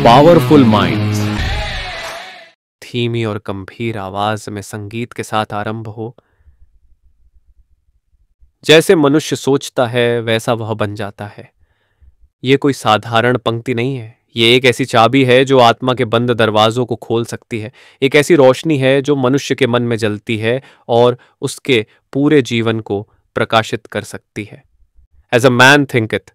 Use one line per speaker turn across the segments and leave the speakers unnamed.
Powerful minds. धीमी और गंभीर आवाज में संगीत के साथ आरंभ हो। जैसे मनुष्य सोचता है वैसा वह बन जाता है। यह कोई साधारण पंक्ति नहीं है, ये एक ऐसी चाबी है जो आत्मा के बंद दरवाजों को खोल सकती है। एक ऐसी रोशनी है जो मनुष्य के मन में जलती है और उसके पूरे जीवन को प्रकाशित कर सकती है। एज अ मैन थिंकeth,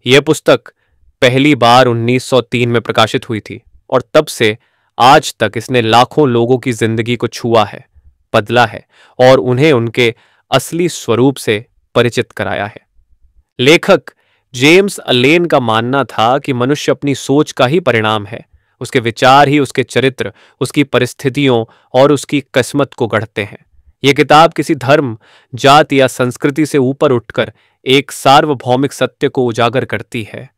यह पुस्तक पहली बार 1903 में प्रकाशित हुई थी और तब से आज तक इसने लाखों लोगों की जिंदगी को छुआ है, बदला है और उन्हें उनके असली स्वरूप से परिचित कराया है। लेखक जेम्स अलेन का मानना था कि मनुष्य अपनी सोच का ही परिणाम है। उसके विचार ही उसके चरित्र, उसकी परिस्थितियों और उसकी किस्मत को गढ़ते हैं। यह किताब किसी धर्म, जाति या संस्कृति से ऊपर उठकर एक सार्वभौमिक सत्य को उजागर करती है।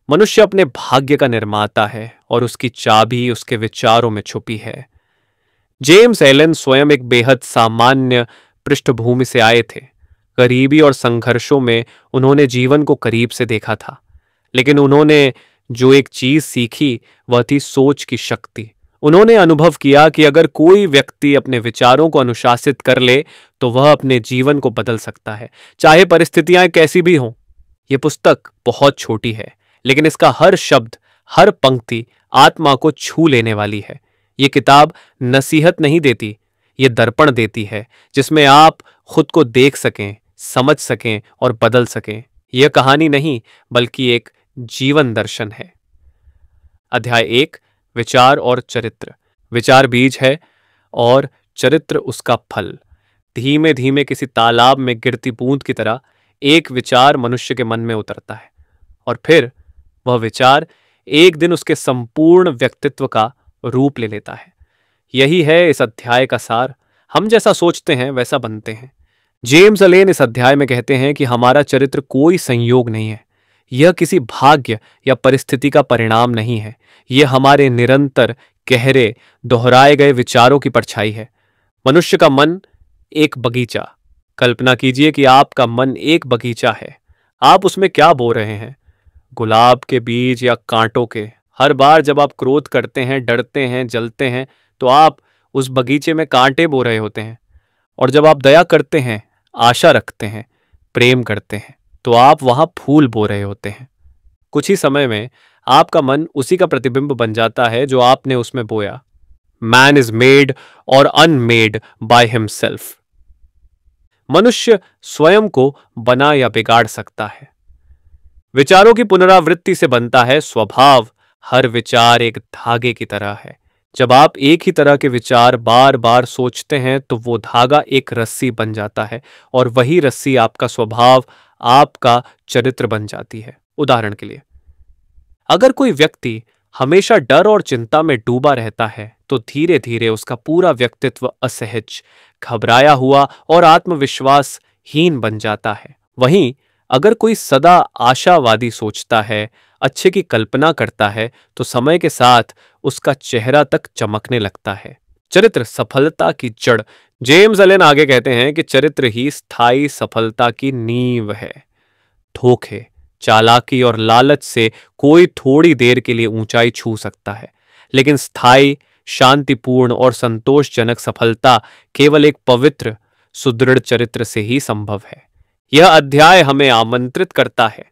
मनुष्य अपने भाग्य का निर्माता है और उसकी चाबी उसके विचारों में छुपी है। जेम्स एलन स्वयं एक बेहद सामान्य पृष्ठभूमि से आए थे। गरीबी और संघर्षों में उन्होंने जीवन को करीब से देखा था, लेकिन उन्होंने जो एक चीज सीखी वह थी सोच की शक्ति। उन्होंने अनुभव किया कि अगर कोई व्यक्ति अपने विचारों को अनुशासित कर ले तो वह अपने जीवन को बदल सकता है, चाहे परिस्थितियां कैसी भी हों। यह पुस्तक बहुत छोटी है, लेकिन इसका हर शब्द, हर पंक्ति आत्मा को छू लेने वाली है। यह किताब नसीहत नहीं देती, यह दर्पण देती है जिसमें आप खुद को देख सकें, समझ सकें और बदल सकें। यह कहानी नहीं बल्कि एक जीवन दर्शन है। अध्याय 1, विचार और चरित्र। विचार बीज है और चरित्र उसका फल। धीमे धीमे किसी तालाब में गिरती बूंद की तरह एक विचार मनुष्य के मन में उतरता है और फिर वह विचार एक दिन उसके संपूर्ण व्यक्तित्व का रूप ले लेता है। यही है इस अध्याय का सार। हम जैसा सोचते हैं वैसा बनते हैं। जेम्स अलेन इस अध्याय में कहते हैं कि हमारा चरित्र कोई संयोग नहीं है, यह किसी भाग्य या परिस्थिति का परिणाम नहीं है। यह हमारे निरंतर, गहरे, दोहराए गए विचारों की परछाई है। मनुष्य का मन एक बगीचा। कल्पना कीजिए कि आपका मन एक बगीचा है। आप उसमें क्या बो रहे हैं? गुलाब के बीज या कांटों के? हर बार जब आप क्रोध करते हैं, डरते हैं, जलते हैं, तो आप उस बगीचे में कांटे बो रहे होते हैं। और जब आप दया करते हैं, आशा रखते हैं, प्रेम करते हैं, तो आप वहां फूल बो रहे होते हैं। कुछ ही समय में आपका मन उसी का प्रतिबिंब बन जाता है जो आपने उसमें बोया। मैन इज मेड और अनमेड बाय हिमसेल्फ। मनुष्य स्वयं को बना या बिगाड़ सकता है। विचारों की पुनरावृत्ति से बनता है स्वभाव। हर विचार एक धागे की तरह है। जब आप एक ही तरह के विचार बार बार सोचते हैं तो वो धागा एक रस्सी बन जाता है और वही रस्सी आपका स्वभाव, आपका चरित्र बन जाती है। उदाहरण के लिए, अगर कोई व्यक्ति हमेशा डर और चिंता में डूबा रहता है तो धीरे धीरे उसका पूरा व्यक्तित्व असहज, घबराया हुआ और आत्मविश्वासहीन बन जाता है। वहीं अगर कोई सदा आशावादी सोचता है, अच्छे की कल्पना करता है, तो समय के साथ उसका चेहरा तक चमकने लगता है। चरित्र सफलता की जड़। जेम्स अलेन आगे कहते हैं कि चरित्र ही स्थायी सफलता की नींव है। धोखे, चालाकी और लालच से कोई थोड़ी देर के लिए ऊंचाई छू सकता है, लेकिन स्थायी, शांतिपूर्ण और संतोषजनक सफलता केवल एक पवित्र, सुदृढ़ चरित्र से ही संभव है। यह अध्याय हमें आमंत्रित करता है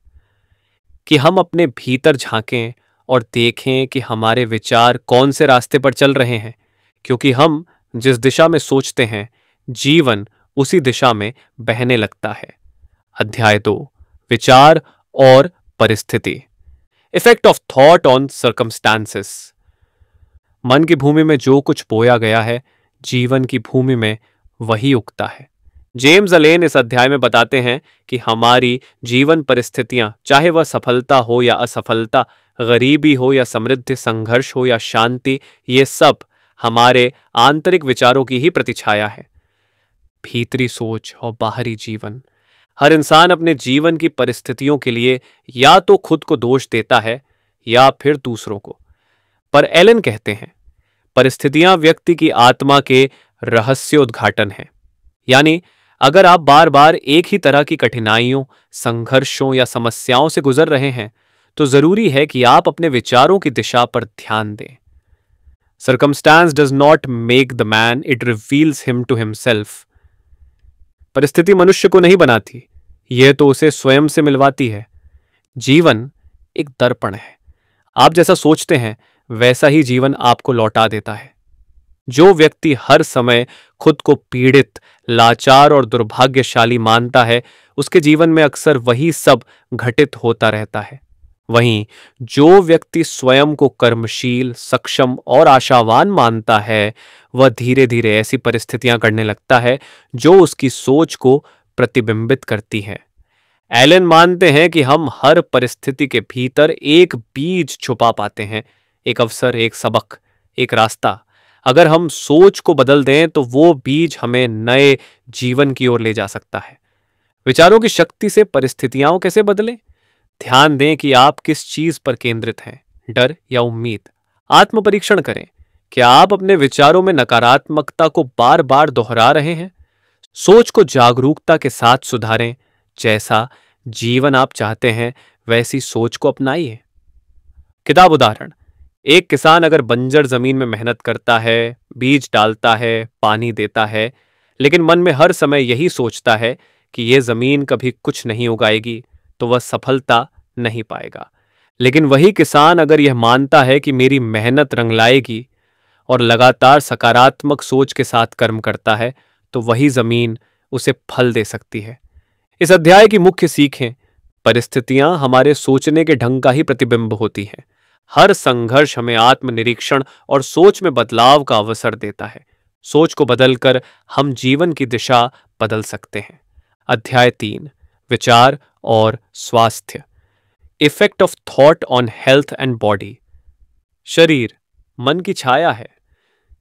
कि हम अपने भीतर झांकें और देखें कि हमारे विचार कौन से रास्ते पर चल रहे हैं, क्योंकि हम जिस दिशा में सोचते हैं, जीवन उसी दिशा में बहने लगता है। अध्याय 2, विचार और परिस्थिति। Effect of thought on circumstances. मन की भूमि में जो कुछ बोया गया है, जीवन की भूमि में वही उगता है। जेम्स अलेन इस अध्याय में बताते हैं कि हमारी जीवन परिस्थितियां, चाहे वह सफलता हो या असफलता, गरीबी हो या समृद्धि, संघर्ष हो या शांति, ये सब हमारे आंतरिक विचारों की ही प्रतिछाया है। भीतरी सोच और बाहरी जीवन। हर इंसान अपने जीवन की परिस्थितियों के लिए या तो खुद को दोष देता है या फिर दूसरों को। पर एलन कहते हैं, परिस्थितियां व्यक्ति की आत्मा के रहस्योद्घाटन हैं। यानी अगर आप बार बार एक ही तरह की कठिनाइयों, संघर्षों या समस्याओं से गुजर रहे हैं, तो जरूरी है कि आप अपने विचारों की दिशा पर ध्यान दें। Circumstance does not make the man, it reveals him to himself. परिस्थिति मनुष्य को नहीं बनाती, यह तो उसे स्वयं से मिलवाती है। जीवन एक दर्पण है। आप जैसा सोचते हैं वैसा ही जीवन आपको लौटा देता है। जो व्यक्ति हर समय खुद को पीड़ित, लाचार और दुर्भाग्यशाली मानता है, उसके जीवन में अक्सर वही सब घटित होता रहता है। वहीं जो व्यक्ति स्वयं को कर्मशील, सक्षम और आशावान मानता है, वह धीरे धीरे ऐसी परिस्थितियां करने लगता है जो उसकी सोच को प्रतिबिंबित करती हैं। एलन मानते हैं कि हम हर परिस्थिति के भीतर एक बीज छुपा पाते हैं, एक अवसर, एक सबक, एक रास्ता। अगर हम सोच को बदल दें तो वो बीज हमें नए जीवन की ओर ले जा सकता है। विचारों की शक्ति से परिस्थितियां कैसे बदलें? ध्यान दें कि आप किस चीज पर केंद्रित हैं, डर या उम्मीद। आत्म परीक्षण करें, क्या आप अपने विचारों में नकारात्मकता को बार बार दोहरा रहे हैं? सोच को जागरूकता के साथ सुधारें। जैसा जीवन आप चाहते हैं वैसी सोच को अपनाइए। किताब उदाहरण: एक किसान अगर बंजर जमीन में मेहनत करता है, बीज डालता है, पानी देता है, लेकिन मन में हर समय यही सोचता है कि यह जमीन कभी कुछ नहीं उगाएगी, तो वह सफलता नहीं पाएगा। लेकिन वही किसान अगर यह मानता है कि मेरी मेहनत रंग लाएगी और लगातार सकारात्मक सोच के साथ कर्म करता है, तो वही जमीन उसे फल दे सकती है। इस अध्याय की मुख्य सीखें: परिस्थितियां हमारे सोचने के ढंग का ही प्रतिबिंब होती हैं। हर संघर्ष हमें आत्मनिरीक्षण और सोच में बदलाव का अवसर देता है। सोच को बदलकर हम जीवन की दिशा बदल सकते हैं। अध्याय 3: विचार और स्वास्थ्य। Effect of thought on health and body. शरीर मन की छाया है।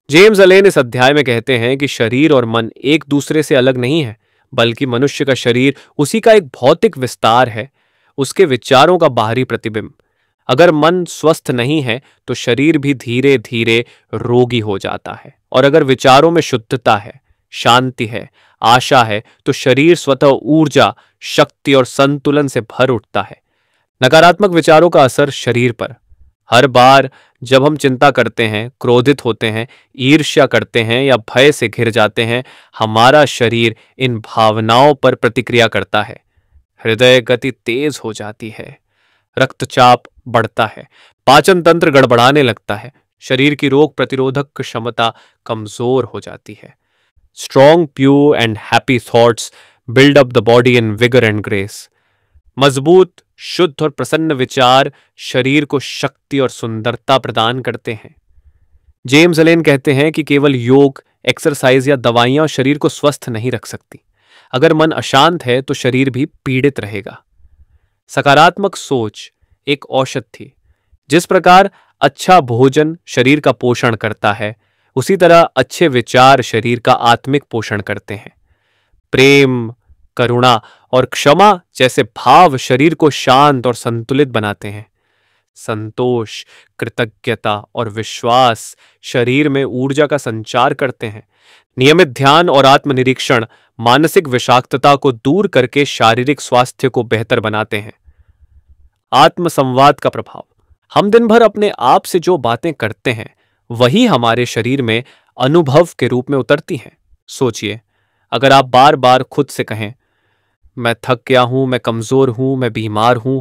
जेम्स अलेन इस अध्याय में कहते हैं कि शरीर और मन एक दूसरे से अलग नहीं है, बल्कि मनुष्य का शरीर उसी का एक भौतिक विस्तार है, उसके विचारों का बाहरी प्रतिबिंब। अगर मन स्वस्थ नहीं है तो शरीर भी धीरे धीरे रोगी हो जाता है, और अगर विचारों में शुद्धता है, शांति है, आशा है, तो शरीर स्वतः ऊर्जा, शक्ति और संतुलन से भर उठता है। नकारात्मक विचारों का असर शरीर पर: हर बार जब हम चिंता करते हैं, क्रोधित होते हैं, ईर्ष्या करते हैं या भय से घिर जाते हैं, हमारा शरीर इन भावनाओं पर प्रतिक्रिया करता है। हृदय गति तेज हो जाती है, रक्तचाप बढ़ता है, पाचन तंत्र गड़बड़ाने लगता है, शरीर की रोग प्रतिरोधक क्षमता कमजोर हो जाती है। Strong, pure and happy thoughts build up the body in vigour and grace. मजबूत, शुद्ध और प्रसन्न विचार शरीर को शक्ति और सुंदरता प्रदान करते हैं। जेम्स अलेन कहते हैं कि केवल योग, एक्सरसाइज या दवाइयां शरीर को स्वस्थ नहीं रख सकती। अगर मन अशांत है तो शरीर भी पीड़ित रहेगा। सकारात्मक सोच एक औषध थी। जिस प्रकार अच्छा भोजन शरीर का पोषण करता है, उसी तरह अच्छे विचार शरीर का आत्मिक पोषण करते हैं। प्रेम, करुणा और क्षमा जैसे भाव शरीर को शांत और संतुलित बनाते हैं। संतोष, कृतज्ञता और विश्वास शरीर में ऊर्जा का संचार करते हैं। नियमित ध्यान और आत्मनिरीक्षण मानसिक विषाक्तता को दूर करके शारीरिक स्वास्थ्य को बेहतर बनाते हैं। आत्मसंवाद का प्रभाव: हम दिन भर अपने आप से जो बातें करते हैं वही हमारे शरीर में अनुभव के रूप में उतरती हैं। सोचिए, अगर आप बार बार खुद से कहें, मैं थक गया हूं, मैं कमजोर हूं, मैं बीमार हूं,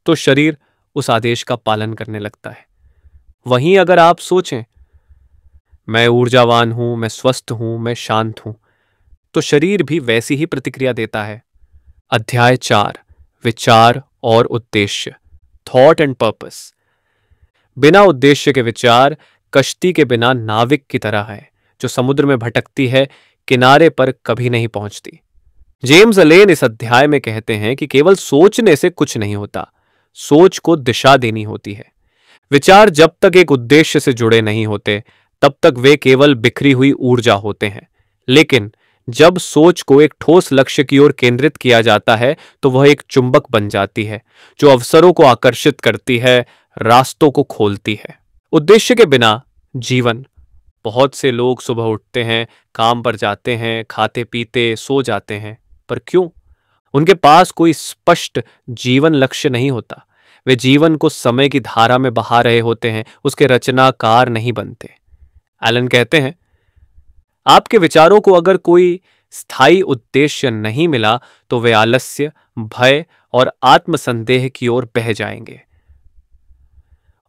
तो शरीर उस आदेश का पालन करने लगता है। वहीं अगर आप सोचें, मैं ऊर्जावान हूं, मैं स्वस्थ हूं, मैं शांत हूं, तो शरीर भी वैसी ही प्रतिक्रिया देता है। अध्याय 4: विचार और उद्देश्य। Thought and purpose. बिना उद्देश्य के विचार कश्ती के बिना नाविक की तरह है, जो समुद्र में भटकती है, किनारे पर कभी नहीं पहुंचती। जेम्स अलेन इस अध्याय में कहते हैं कि केवल सोचने से कुछ नहीं होता, सोच को दिशा देनी होती है। विचार जब तक एक उद्देश्य से जुड़े नहीं होते, तब तक वे केवल बिखरी हुई ऊर्जा होते हैं। लेकिन जब सोच को एक ठोस लक्ष्य की ओर केंद्रित किया जाता है, तो वह एक चुंबक बन जाती है, जो अवसरों को आकर्षित करती है, रास्तों को खोलती है। उद्देश्य के बिना जीवन: बहुत से लोग सुबह उठते हैं, काम पर जाते हैं, खाते पीते सो जाते हैं, पर क्यों? उनके पास कोई स्पष्ट जीवन लक्ष्य नहीं होता। वे जीवन को समय की धारा में बहा रहे होते हैं, उसके रचनाकार नहीं बनते। एलन कहते हैं, आपके विचारों को अगर कोई स्थायी उद्देश्य नहीं मिला तो वे आलस्य, भय और आत्मसंदेह की ओर बह जाएंगे।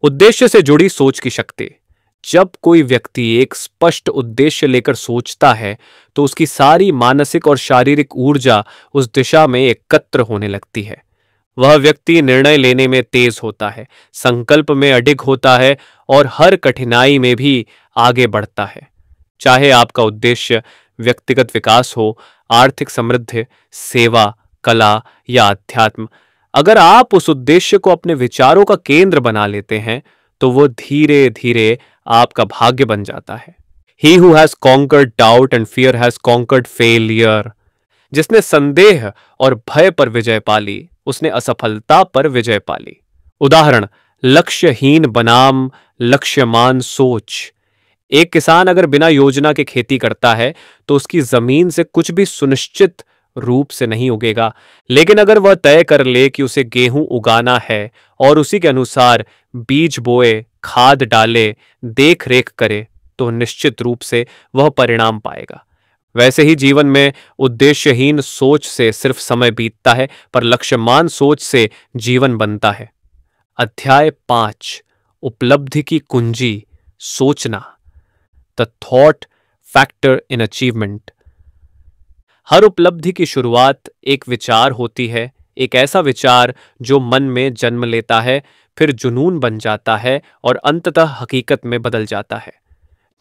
उद्देश्य से जुड़ी सोच की शक्ति। जब कोई व्यक्ति एक स्पष्ट उद्देश्य लेकर सोचता है तो उसकी सारी मानसिक और शारीरिक ऊर्जा उस दिशा में एकत्र होने लगती है। वह व्यक्ति निर्णय लेने में तेज होता है, संकल्प में अडिग होता है और हर कठिनाई में भी आगे बढ़ता है। चाहे आपका उद्देश्य व्यक्तिगत विकास हो, आर्थिक समृद्धि, सेवा, कला या अध्यात्म, अगर आप उस उद्देश्य को अपने विचारों का केंद्र बना लेते हैं तो वो धीरे धीरे आपका भाग्य बन जाता है। He who has conquered doubt and fear has conquered failure। जिसने संदेह और भय पर विजय पाली, उसने असफलता पर विजय पाली। उदाहरण, लक्ष्यहीन बनाम लक्ष्यमान सोच। एक किसान अगर बिना योजना के खेती करता है तो उसकी जमीन से कुछ भी सुनिश्चित रूप से नहीं उगेगा, लेकिन अगर वह तय कर ले कि उसे गेहूं उगाना है और उसी के अनुसार बीज बोए, खाद डाले, देख रेख करे, तो निश्चित रूप से वह परिणाम पाएगा। वैसे ही जीवन में उद्देश्यहीन सोच से सिर्फ समय बीतता है, पर लक्ष्यमान सोच से जीवन बनता है। अध्याय 5, उपलब्धि की कुंजी, सोचना। The thought factor in achievement. हर उपलब्धि की शुरुआत एक विचार होती है, एक ऐसा विचार जो मन में जन्म लेता है, फिर जुनून बन जाता है और अंततः हकीकत में बदल जाता है।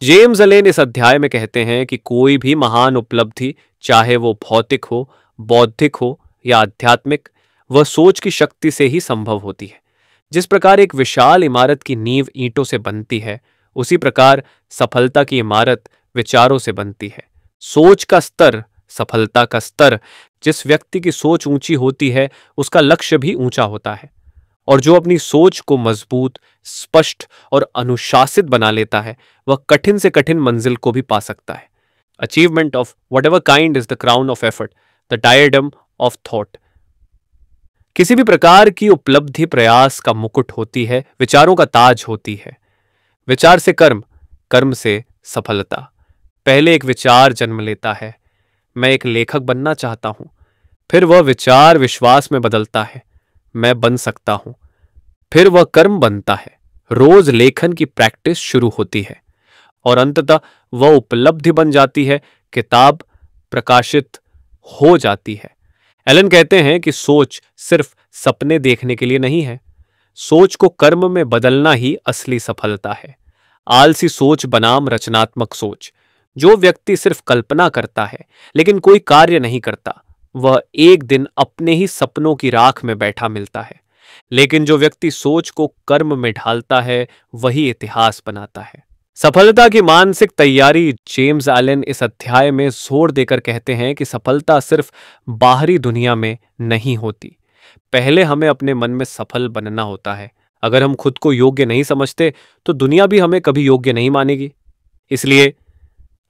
जेम्स अलेन इस अध्याय में कहते हैं कि कोई भी महान उपलब्धि, चाहे वो भौतिक हो, बौद्धिक हो या आध्यात्मिक, वह सोच की शक्ति से ही संभव होती है। जिस प्रकार एक विशाल इमारत की नींव ईंटों से बनती है, उसी प्रकार सफलता की इमारत विचारों से बनती है। सोच का स्तर सफलता का स्तर। जिस व्यक्ति की सोच ऊंची होती है, उसका लक्ष्य भी ऊंचा होता है, और जो अपनी सोच को मजबूत, स्पष्ट और अनुशासित बना लेता है, वह कठिन से कठिन मंजिल को भी पा सकता है। Achievement of whatever kind is the crown of effort, the diadem of thought. किसी भी प्रकार की उपलब्धि प्रयास का मुकुट होती है, विचारों का ताज होती है। विचार से कर्म, कर्म से सफलता। पहले एक विचार जन्म लेता है, मैं एक लेखक बनना चाहता हूं। फिर वह विचार विश्वास में बदलता है, मैं बन सकता हूं। फिर वह कर्म बनता है, रोज लेखन की प्रैक्टिस शुरू होती है, और अंततः वह उपलब्धि बन जाती है, किताब प्रकाशित हो जाती है। एलन कहते हैं कि सोच सिर्फ सपने देखने के लिए नहीं है, सोच को कर्म में बदलना ही असली सफलता है। आलसी सोच बनाम रचनात्मक सोच। जो व्यक्ति सिर्फ कल्पना करता है लेकिन कोई कार्य नहीं करता, वह एक दिन अपने ही सपनों की राख में बैठा मिलता है। लेकिन जो व्यक्ति सोच को कर्म में ढालता है, वही इतिहास बनाता है। सफलता की मानसिक तैयारी। जेम्स एलन इस अध्याय में जोर देकर कहते हैं कि सफलता सिर्फ बाहरी दुनिया में नहीं होती। पहले हमें अपने मन में सफल बनना होता है। अगर हम खुद को योग्य नहीं समझते तो दुनिया भी हमें कभी योग्य नहीं मानेगी। इसलिए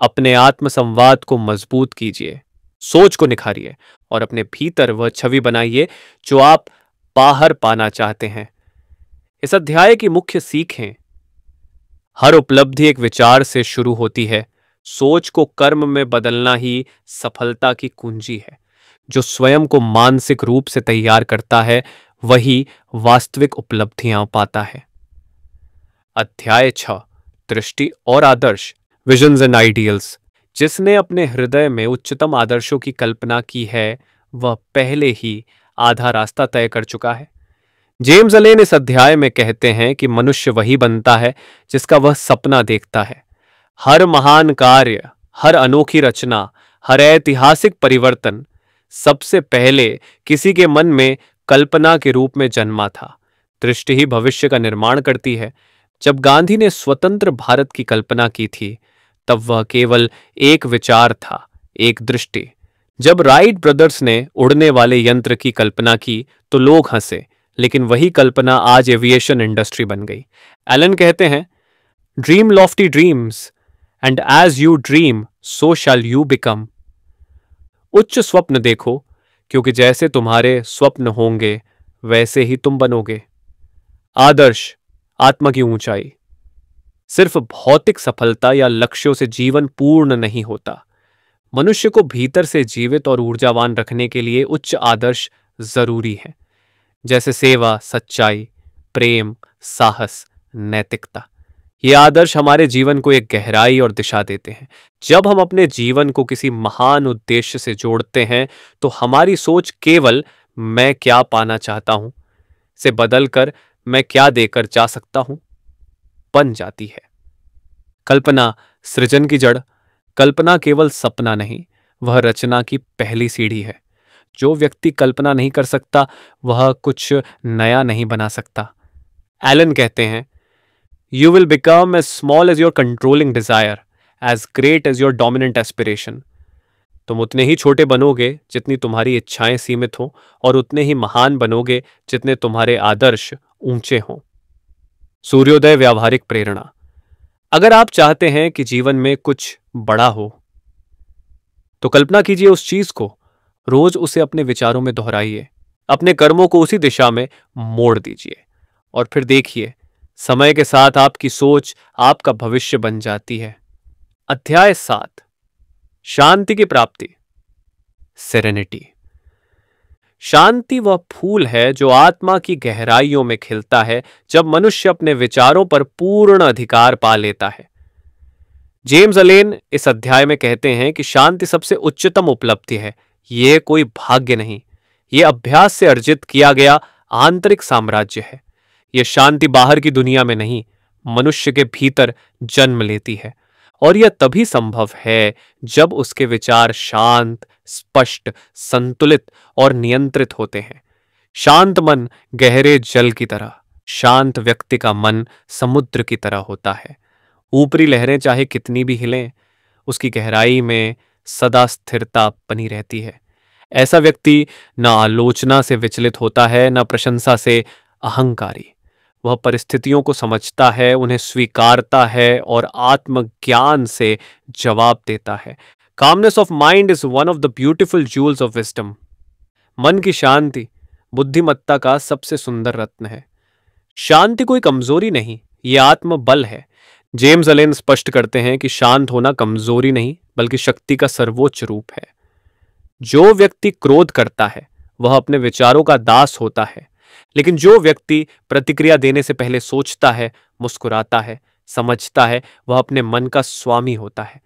अपने आत्म संवाद को मजबूत कीजिए, सोच को निखारिए और अपने भीतर वह छवि बनाइए जो आप बाहर पाना चाहते हैं। इस अध्याय की मुख्य सीखें। हर उपलब्धि एक विचार से शुरू होती है। सोच को कर्म में बदलना ही सफलता की कुंजी है। जो स्वयं को मानसिक रूप से तैयार करता है, वही वास्तविक उपलब्धियां पाता है। अध्याय 6, दृष्टि और आदर्श, विजन्स एंड आइडियल्स। जिसने अपने हृदय में उच्चतम आदर्शों की कल्पना की है, वह पहले ही आधा रास्ता तय कर चुका है। जेम्स अलेन इस अध्याय में कहते हैं कि मनुष्य वही बनता है जिसका वह सपना देखता है। हर महान कार्य, हर अनोखी रचना, हर ऐतिहासिक परिवर्तन सबसे पहले किसी के मन में कल्पना के रूप में जन्मा था। दृष्टि ही भविष्य का निर्माण करती है। जब गांधी ने स्वतंत्र भारत की कल्पना की थी, तब वह केवल एक विचार था, एक दृष्टि। जब राइट ब्रदर्स ने उड़ने वाले यंत्र की कल्पना की तो लोग हंसे, लेकिन वही कल्पना आज एविएशन इंडस्ट्री बन गई। एलन कहते हैं, dream lofty dreams and as you dream so shall you become. उच्च स्वप्न देखो, क्योंकि जैसे तुम्हारे स्वप्न होंगे वैसे ही तुम बनोगे। आदर्श, आत्मा की ऊंचाई। सिर्फ भौतिक सफलता या लक्ष्यों से जीवन पूर्ण नहीं होता। मनुष्य को भीतर से जीवित और ऊर्जावान रखने के लिए उच्च आदर्श जरूरी है, जैसे सेवा, सच्चाई, प्रेम, साहस, नैतिकता। ये आदर्श हमारे जीवन को एक गहराई और दिशा देते हैं। जब हम अपने जीवन को किसी महान उद्देश्य से जोड़ते हैं तो हमारी सोच केवल मैं क्या पाना चाहता हूं से बदलकर मैं क्या देकर जा सकता हूं बन जाती है। कल्पना सृजन की जड़। कल्पना केवल सपना नहीं, वह रचना की पहली सीढ़ी है। जो व्यक्ति कल्पना नहीं कर सकता वह कुछ नया नहीं बना सकता। एलन कहते हैं, You will become as small as your controlling desire, as great as your dominant aspiration. तुम उतने ही छोटे बनोगे जितनी तुम्हारी इच्छाएं सीमित हों, और उतने ही महान बनोगे जितने तुम्हारे आदर्श ऊंचे हों। सूर्योदय व्यावहारिक प्रेरणा। अगर आप चाहते हैं कि जीवन में कुछ बड़ा हो तो कल्पना कीजिए उस चीज को, रोज उसे अपने विचारों में दोहराइए, अपने कर्मों को उसी दिशा में मोड़ दीजिए, और फिर देखिए समय के साथ आपकी सोच आपका भविष्य बन जाती है। अध्याय 7, शांति की प्राप्ति, सेरेनिटी। शांति वह फूल है जो आत्मा की गहराइयों में खिलता है जब मनुष्य अपने विचारों पर पूर्ण अधिकार पा लेता है। जेम्स अलेन इस अध्याय में कहते हैं कि शांति सबसे उच्चतम उपलब्धि है। यह कोई भाग्य नहीं, यह अभ्यास से अर्जित किया गया आंतरिक साम्राज्य है। यह शांति बाहर की दुनिया में नहीं, मनुष्य के भीतर जन्म लेती है, और यह तभी संभव है जब उसके विचार शांत, स्पष्ट, संतुलित और नियंत्रित होते हैं। शांत मन गहरे जल की तरह, शांत व्यक्ति का मन समुद्र की तरह होता है। ऊपरी लहरें चाहे कितनी भी हिलें, उसकी गहराई में सदा स्थिरता बनी रहती है। ऐसा व्यक्ति न आलोचना से विचलित होता है, न प्रशंसा से अहंकारी। वह परिस्थितियों को समझता है, उन्हें स्वीकारता है और आत्मज्ञान से जवाब देता है। Calmness of mind is one of the beautiful jewels of wisdom. मन की शांति बुद्धिमत्ता का सबसे सुंदर रत्न है। शांति कोई कमजोरी नहीं, यह आत्मबल है। जेम्स अलेन स्पष्ट करते हैं कि शांत होना कमजोरी नहीं बल्कि शक्ति का सर्वोच्च रूप है। जो व्यक्ति क्रोध करता है वह अपने विचारों का दास होता है, लेकिन जो व्यक्ति प्रतिक्रिया देने से पहले सोचता है, मुस्कुराता है, समझता है, वह अपने मन का स्वामी होता है।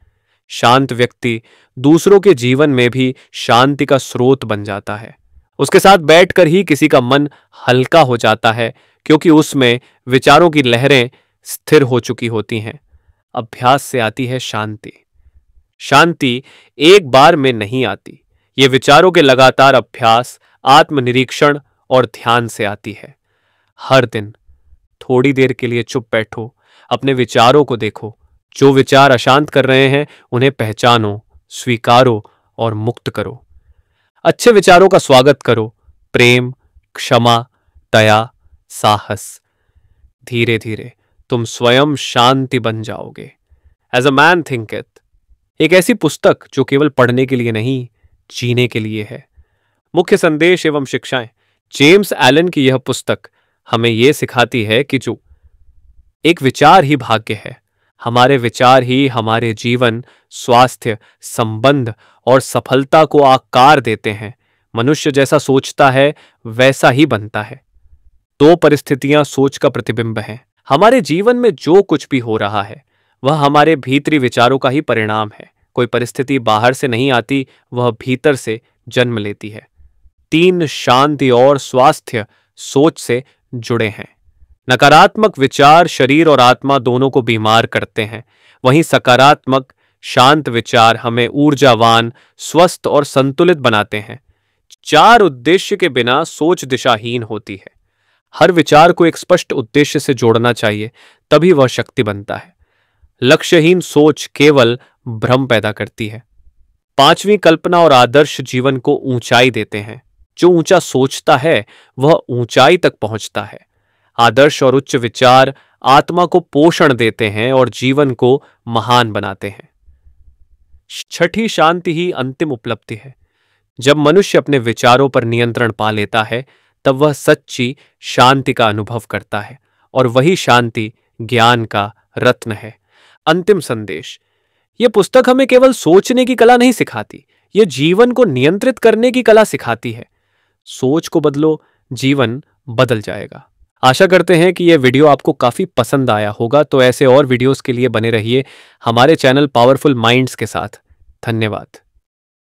शांत व्यक्ति दूसरों के जीवन में भी शांति का स्रोत बन जाता है। उसके साथ बैठकर ही किसी का मन हल्का हो जाता है, क्योंकि उसमें विचारों की लहरें स्थिर हो चुकी होती हैं। अभ्यास से आती है शांति। शांति एक बार में नहीं आती, ये विचारों के लगातार अभ्यास, आत्मनिरीक्षण और ध्यान से आती है। हर दिन थोड़ी देर के लिए चुप बैठो, अपने विचारों को देखो। जो विचार अशांत कर रहे हैं उन्हें पहचानो, स्वीकारो और मुक्त करो। अच्छे विचारों का स्वागत करो, प्रेम, क्षमा, दया, साहस। धीरे धीरे तुम स्वयं शांति बन जाओगे। एज अ मैन थिंकeth, एक ऐसी पुस्तक जो केवल पढ़ने के लिए नहीं, जीने के लिए है। मुख्य संदेश एवं शिक्षाएं। जेम्स एलन की यह पुस्तक हमें यह सिखाती है कि जो एक विचार ही भाग्य है। हमारे विचार ही हमारे जीवन, स्वास्थ्य, संबंध और सफलता को आकार देते हैं। मनुष्य जैसा सोचता है वैसा ही बनता है। दो परिस्थितियां सोच का प्रतिबिंब हैं। हमारे जीवन में जो कुछ भी हो रहा है वह हमारे भीतरी विचारों का ही परिणाम है। कोई परिस्थिति बाहर से नहीं आती, वह भीतर से जन्म लेती है। 3 शांति और स्वास्थ्य सोच से जुड़े हैं। नकारात्मक विचार शरीर और आत्मा दोनों को बीमार करते हैं, वहीं सकारात्मक शांत विचार हमें ऊर्जावान, स्वस्थ और संतुलित बनाते हैं। 4 उद्देश्य के बिना सोच दिशाहीन होती है। हर विचार को एक स्पष्ट उद्देश्य से जोड़ना चाहिए, तभी वह शक्ति बनता है। लक्ष्यहीन सोच केवल भ्रम पैदा करती है। 5वीं कल्पना और आदर्श जीवन को ऊंचाई देते हैं। जो ऊंचा सोचता है वह ऊंचाई तक पहुंचता है। आदर्श और उच्च विचार आत्मा को पोषण देते हैं और जीवन को महान बनाते हैं। 6ठी शांति ही अंतिम उपलब्धि है। जब मनुष्य अपने विचारों पर नियंत्रण पा लेता है तब वह सच्ची शांति का अनुभव करता है, और वही शांति ज्ञान का रत्न है। अंतिम संदेश: यह पुस्तक हमें केवल सोचने की कला नहीं सिखाती, यह जीवन को नियंत्रित करने की कला सिखाती है। सोच को बदलो, जीवन बदल जाएगा। आशा करते हैं कि यह वीडियो आपको काफी पसंद आया होगा। तो ऐसे और वीडियोस के लिए बने रहिए हमारे चैनल पावरफुल माइंड्स के साथ। धन्यवाद।